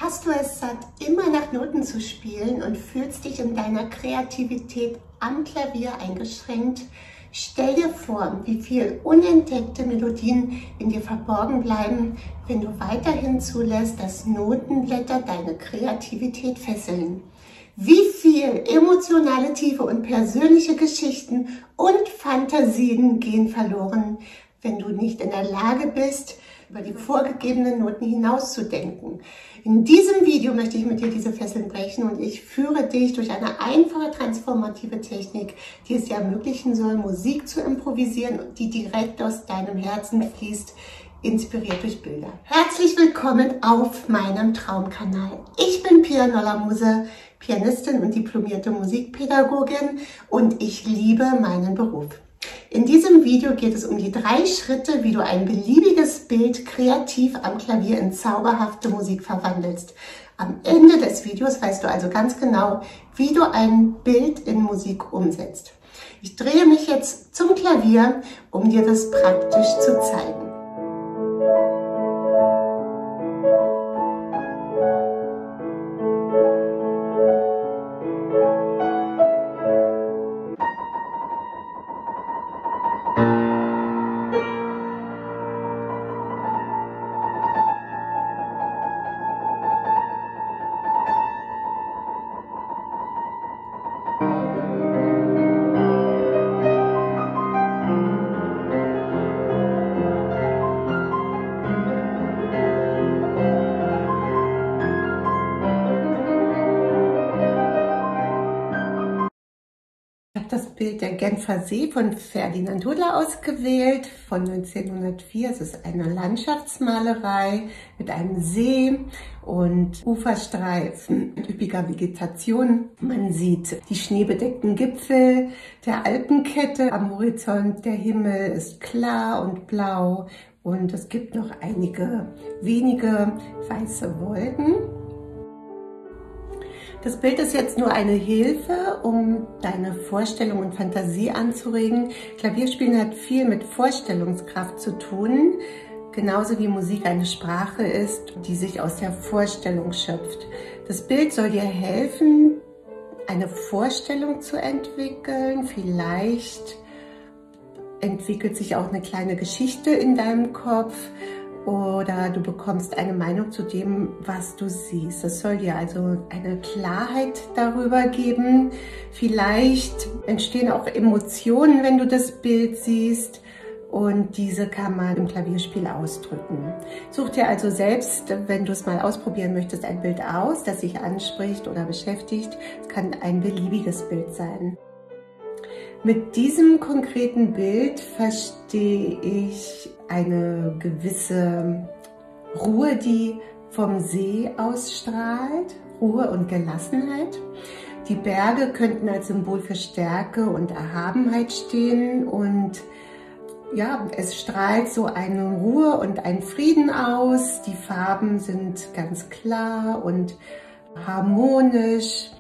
Hast du es satt, immer nach Noten zu spielen und fühlst dich in deiner Kreativität am Klavier eingeschränkt? Stell dir vor, wie viel unentdeckte Melodien in dir verborgen bleiben, wenn du weiterhin zulässt, dass Notenblätter deine Kreativität fesseln. Wie viel emotionale Tiefe und persönliche Geschichten und Fantasien gehen verloren, wenn du nicht in der Lage bist, über die vorgegebenen Noten hinauszudenken. In diesem Video möchte ich mit dir diese Fesseln brechen und ich führe dich durch eine einfache transformative Technik, die es dir ermöglichen soll, Musik zu improvisieren, die direkt aus deinem Herzen fließt, inspiriert durch Bilder. Herzlich willkommen auf meinem Traumkanal. Ich bin Pia Nollamuse, Pianistin und diplomierte Musikpädagogin und ich liebe meinen Beruf. In diesem Video geht es um die 3 Schritte, wie du ein beliebiges Bild kreativ am Klavier in zauberhafte Musik verwandelst. Am Ende des Videos weißt du also ganz genau, wie du ein Bild in Musik umsetzt. Ich drehe mich jetzt zum Klavier, um dir das praktisch zu zeigen. Das Bild der Genfer See von Ferdinand Hodler ausgewählt, von 1904. Es ist eine Landschaftsmalerei mit einem See und Uferstreifen mit üppiger Vegetation. Man sieht die schneebedeckten Gipfel der Alpenkette am Horizont. Der Himmel ist klar und blau und es gibt noch einige wenige weiße Wolken. Das Bild ist jetzt nur eine Hilfe, um deine Vorstellung und Fantasie anzuregen. Klavierspielen hat viel mit Vorstellungskraft zu tun, genauso wie Musik eine Sprache ist, die sich aus der Vorstellung schöpft. Das Bild soll dir helfen, eine Vorstellung zu entwickeln. Vielleicht entwickelt sich auch eine kleine Geschichte in deinem Kopf. Oder du bekommst eine Meinung zu dem, was du siehst. Das soll dir also eine Klarheit darüber geben. Vielleicht entstehen auch Emotionen, wenn du das Bild siehst. Und diese kann man im Klavierspiel ausdrücken. Such dir also selbst, wenn du es mal ausprobieren möchtest, ein Bild aus, das dich anspricht oder beschäftigt. Es kann ein beliebiges Bild sein. Mit diesem konkreten Bild verstehe ich eine gewisse Ruhe, die vom See ausstrahlt, Ruhe und Gelassenheit. Die Berge könnten als Symbol für Stärke und Erhabenheit stehen und ja, es strahlt so eine Ruhe und ein Frieden aus. Die Farben sind ganz klar und harmonisch.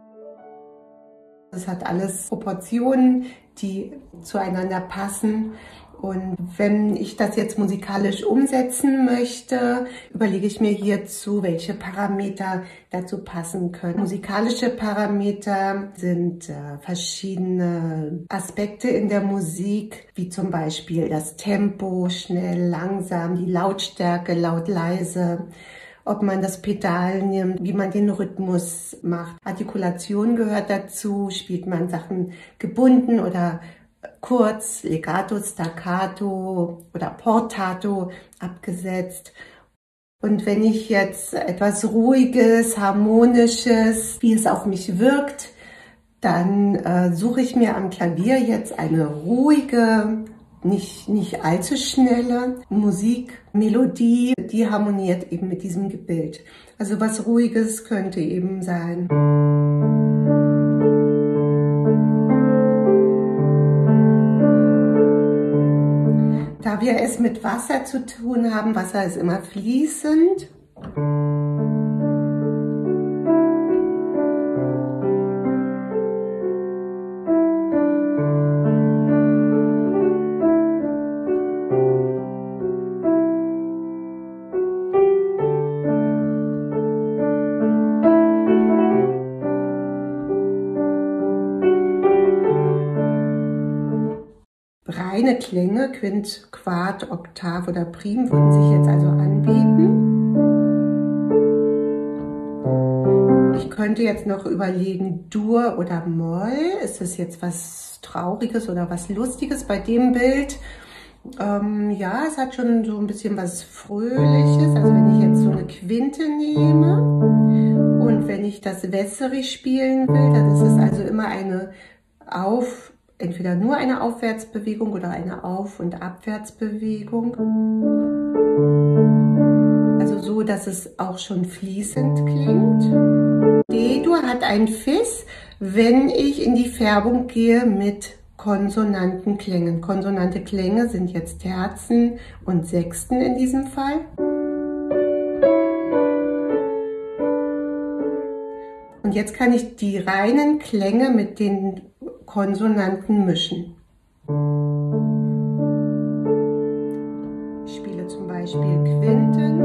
Es hat alles Proportionen, die zueinander passen. Und wenn ich das jetzt musikalisch umsetzen möchte, überlege ich mir hierzu, welche Parameter dazu passen können. Musikalische Parameter sind verschiedene Aspekte in der Musik, wie zum Beispiel das Tempo, schnell, langsam, die Lautstärke, laut, leise. Ob man das Pedal nimmt, wie man den Rhythmus macht. Artikulation gehört dazu, spielt man Sachen gebunden oder kurz, Legato, Staccato oder Portato abgesetzt. Und wenn ich jetzt etwas Ruhiges, Harmonisches, wie es auf mich wirkt, dann suche ich mir am Klavier jetzt eine ruhige, nicht allzu schnelle Musik, Melodie, die harmoniert eben mit diesem Bild. Also was Ruhiges könnte eben sein. Da wir es mit Wasser zu tun haben, Wasser ist immer fließend. reine Klänge, Quint, Quart, Oktav oder Prim, würden sich jetzt also anbieten. Ich könnte jetzt noch überlegen, Dur oder Moll. Ist es jetzt was Trauriges oder was Lustiges bei dem Bild? Ja, es hat schon so ein bisschen was Fröhliches. Also wenn ich jetzt so eine Quinte nehme und wenn ich das wässrig spielen will, dann ist es also immer eine entweder nur eine Aufwärtsbewegung oder eine Auf- und Abwärtsbewegung. Also so, dass es auch schon fließend klingt. D-Dur hat ein Fis, wenn ich in die Färbung gehe mit konsonanten Klängen. Konsonante Klänge sind jetzt Terzen und Sechsten in diesem Fall. Und jetzt kann ich die reinen Klänge mit den Konsonanten mischen. Ich spiele zum Beispiel Quinten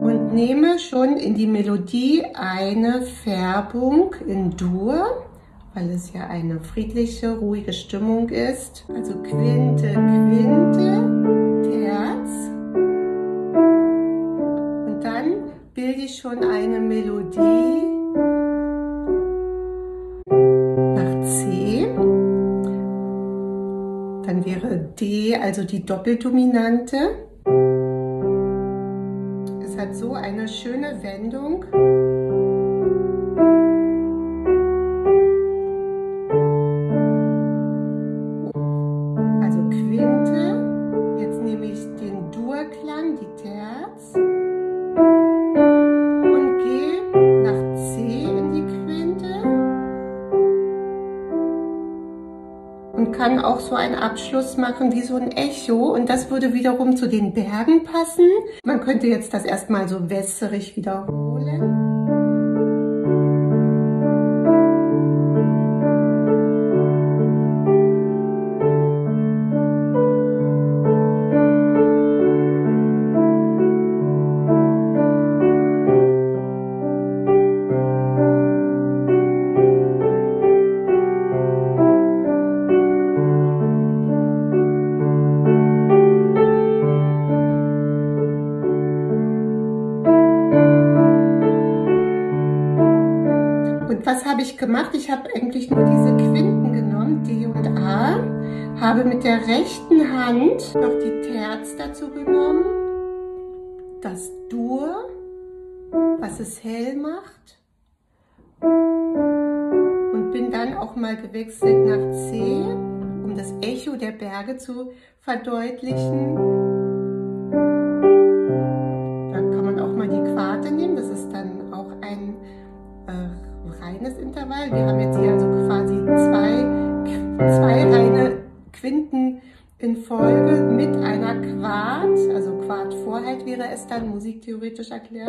und nehme schon in die Melodie eine Färbung in Dur, weil es ja eine friedliche, ruhige Stimmung ist. Also Quinte, Quinte, Terz. Und dann bilde ich schon eine Melodie nach C. Dann wäre D, also die Doppeldominante. Es hat so eine schöne Wendung. Durklang, die Terz, und gehe nach C in die Quinte und kann auch so einen Abschluss machen wie so ein Echo, und das würde wiederum zu den Bergen passen. Man könnte jetzt das erstmal so wässerig wiederholen. Was habe ich gemacht? Ich habe eigentlich nur diese Quinten genommen, D und A, habe mit der rechten Hand noch die Terz dazu genommen, das Dur, was es hell macht, und bin dann auch mal gewechselt nach C, um das Echo der Berge zu verdeutlichen. Da kann man auch mal die Quarte nehmen, das ist dann auch ein reines Intervall. Wir haben jetzt hier also quasi zwei reine Quinten in Folge mit einer Quart, also Quartvorheit wäre es dann musiktheoretisch erklärt.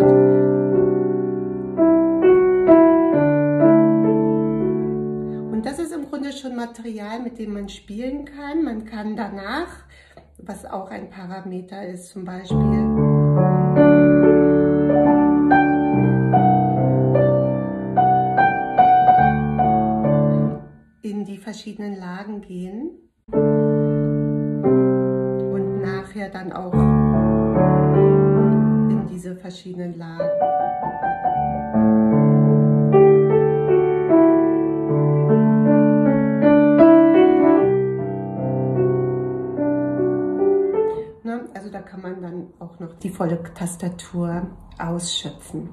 Und das ist im Grunde schon Material, mit dem man spielen kann. Man kann danach, was auch ein Parameter ist, zum Beispiel in die verschiedenen Lagen gehen und nachher dann auch in diese verschiedenen Lagen. Also da kann man dann auch noch die volle Tastatur ausschöpfen.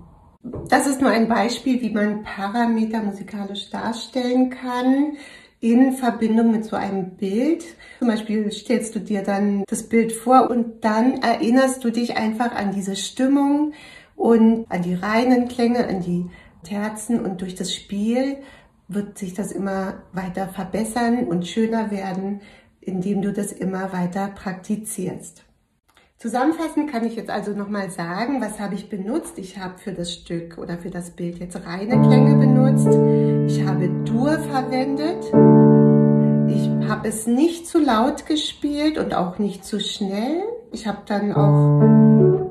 Das ist nur ein Beispiel, wie man Parameter musikalisch darstellen kann in Verbindung mit so einem Bild. Zum Beispiel stellst du dir dann das Bild vor und dann erinnerst du dich einfach an diese Stimmung und an die reinen Klänge, an die Terzen, und durch das Spiel wird sich das immer weiter verbessern und schöner werden, indem du das immer weiter praktizierst. Zusammenfassend kann ich jetzt also nochmal sagen, was habe ich benutzt. Ich habe für das Stück oder für das Bild jetzt reine Klänge benutzt. Ich habe Dur verwendet. Ich habe es nicht zu laut gespielt und auch nicht zu schnell. Ich habe dann auch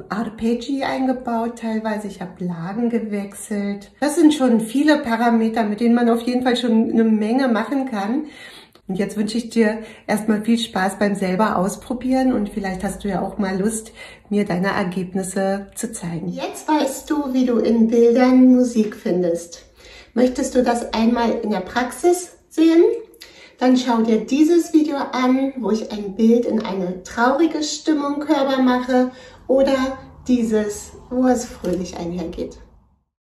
Arpeggi eingebaut teilweise. Ich habe Lagen gewechselt. Das sind schon viele Parameter, mit denen man auf jeden Fall schon eine Menge machen kann. Und jetzt wünsche ich dir erstmal viel Spaß beim selber ausprobieren und vielleicht hast du ja auch mal Lust, mir deine Ergebnisse zu zeigen. Jetzt weißt du, wie du in Bildern Musik findest. Möchtest du das einmal in der Praxis sehen? Dann schau dir dieses Video an, wo ich ein Bild in eine traurige Stimmung hörbar mache oder dieses, wo es fröhlich einhergeht.